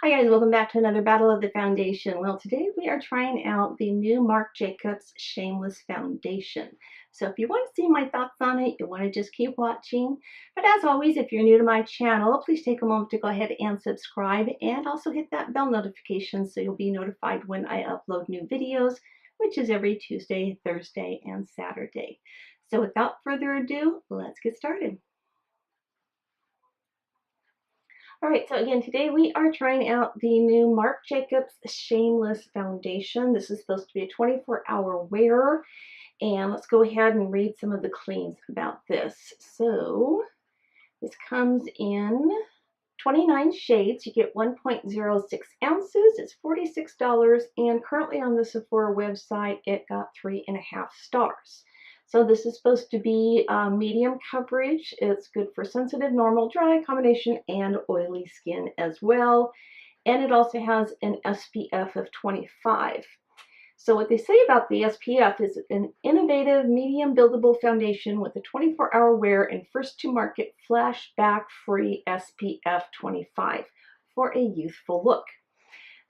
Hi guys, welcome back to another Battle of the Foundation. Well, today we are trying out the new Marc Jacobs Shameless Foundation. So if you want to see my thoughts on it, you'll want to just keep watching. But as always, if you're new to my channel, please take a moment to go ahead and subscribe and also hit that bell notification so you'll be notified when I upload new videos, which is every Tuesday, Thursday, and Saturday. So without further ado, let's get started. All right, so again, today we are trying out the new Marc Jacobs Shameless Foundation. This is supposed to be a 24-hour wear, and let's go ahead and read some of the claims about this. So this comes in 29 shades. You get 1.06 ounces. It's $46, and currently on the Sephora website, it got 3.5 stars. So this is supposed to be medium coverage. It's good for sensitive, normal, dry, combination, and oily skin as well. And it also has an SPF of 25. So what they say about the SPF is an innovative, medium buildable foundation with a 24-hour wear and first to market flashback-free SPF 25 for a youthful look.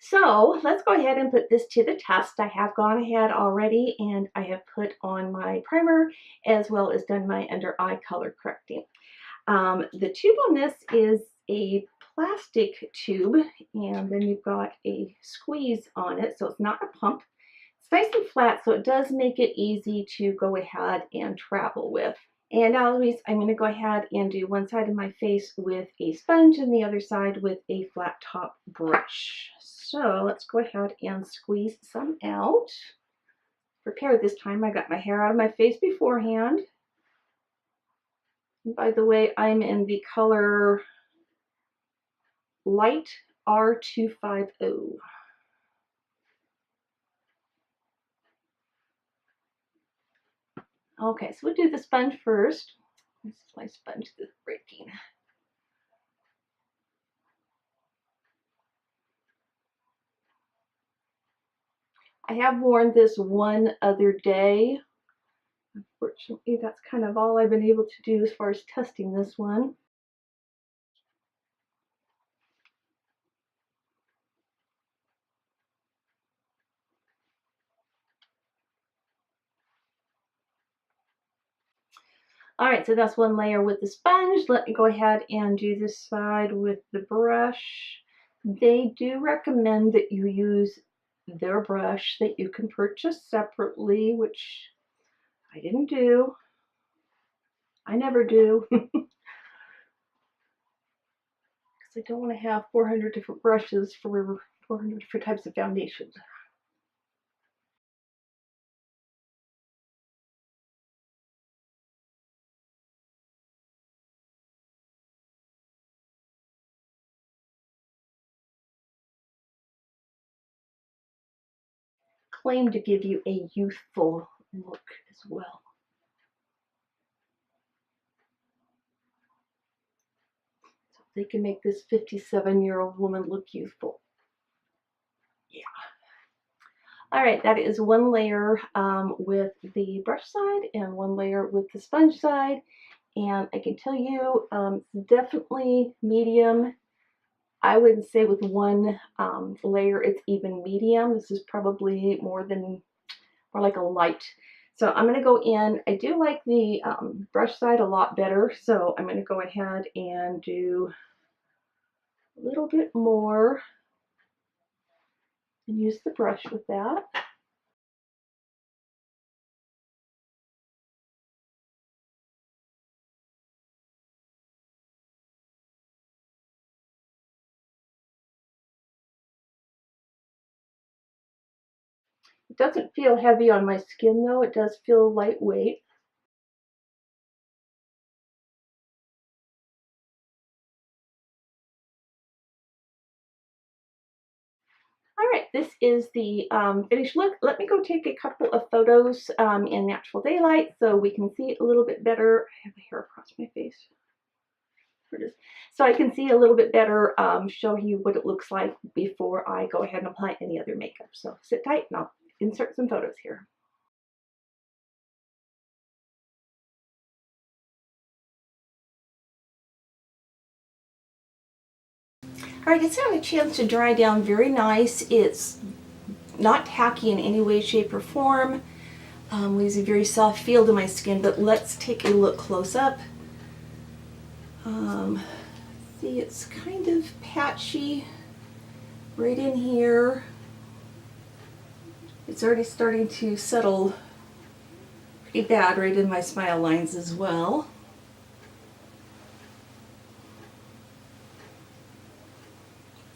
So let's go ahead and put this to the test. I have gone ahead already and I have put on my primer as well as done my under eye color correcting. The tube on this is a plastic tube, and then you've got a squeeze on it, so it's not a pump. It's nice and flat, so it does make it easy to go ahead and travel with. And always, I'm going to go ahead and do one side of my face with a sponge and the other side with a flat top brush. So let's go ahead and squeeze some out. Prepared this time. I got my hair out of my face beforehand. And by the way, I'm in the color Light R250. Okay, so we'll do the sponge first. This is my sponge that's breaking. I have worn this one other day. Unfortunately, that's kind of all I've been able to do as far as testing this one. All right, so that's one layer with the sponge. Let me go ahead and do this side with the brush. They do recommend that you use their brush that you can purchase separately, which I didn't do. I never do. Because I don't want to have 400 different brushes for 400 different types of foundations. Claim to give you a youthful look as well. So they can make this 57-year-old woman look youthful. Yeah. All right, that is one layer with the brush side and one layer with the sponge side. And I can tell you, it's definitely medium. I would say with one layer, it's even medium. This is probably more like a light. So I'm going to go in. I do like the brush side a lot better, so I'm going to go ahead and do a little bit more and use the brush with that. It doesn't feel heavy on my skin though. It does feel lightweight. All right, this is the finished look. Let me go take a couple of photos in natural daylight so we can see it a little bit better. I have a hair across my face. So I can see a little bit better, show you what it looks like before I go ahead and apply any other makeup. So sit tight and I'll insert some photos here. Alright, it's had a chance to dry down very nice. It's not tacky in any way, shape, or form. Leaves a very soft feel to my skin, but let's take a look close up. See, it's kind of patchy right in here. It's already starting to settle pretty bad right in my smile lines as well.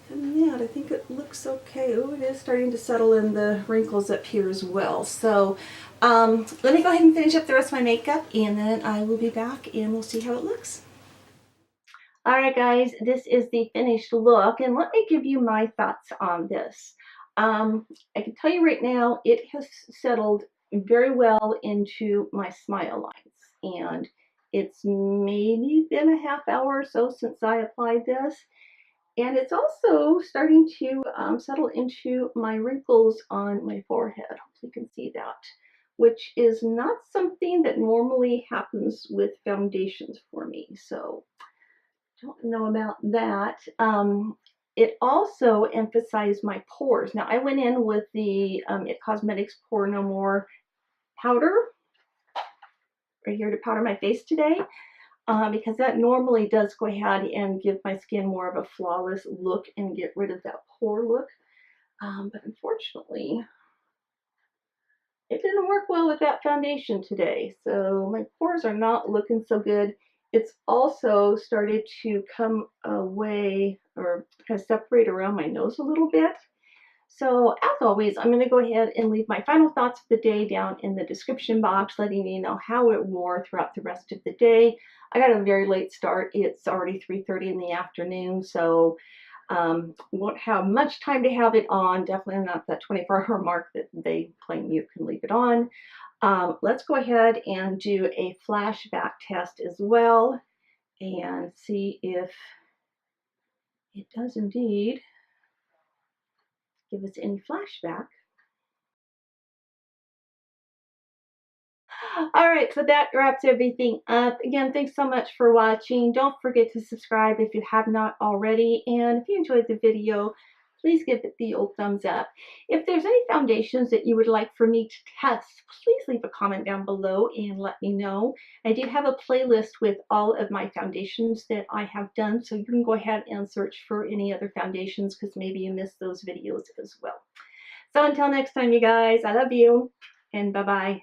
And that, I think it looks okay. Oh, it is starting to settle in the wrinkles up here as well. So let me go ahead and finish up the rest of my makeup, and then I will be back and we'll see how it looks. Alright guys, this is the finished look, and let me give you my thoughts on this. I can tell you right now, it has settled very well into my smile lines, and it's maybe been a half hour or so since I applied this, and it's also starting to settle into my wrinkles on my forehead. Hopefully you can see that, which is not something that normally happens with foundations for me, so don't know about that. It also emphasized my pores. Now I went in with the It Cosmetics Pore No More powder right here to powder my face today, because that normally does go ahead and give my skin more of a flawless look and get rid of that pore look. But unfortunately, it didn't work well with that foundation today. So my pores are not looking so good. It's also started to come away or kind of separate around my nose a little bit. So as always, I'm going to go ahead and leave my final thoughts of the day down in the description box, letting you know how it wore throughout the rest of the day. I got a very late start. It's already 3:30 in the afternoon, so won't have much time to have it on. Definitely not that 24-hour mark that they claim you can leave it on. Let's go ahead and do a flashback test as well and see if it does indeed give us any flashback. All right, so that wraps everything up. Again, thanks so much for watching. Don't forget to subscribe if you have not already. And if you enjoyed the video, please give it the old thumbs up. If there's any foundations that you would like for me to test, please leave a comment down below and let me know. I do have a playlist with all of my foundations that I have done, so you can go ahead and search for any other foundations because maybe you missed those videos as well. So until next time, you guys, I love you, and bye-bye.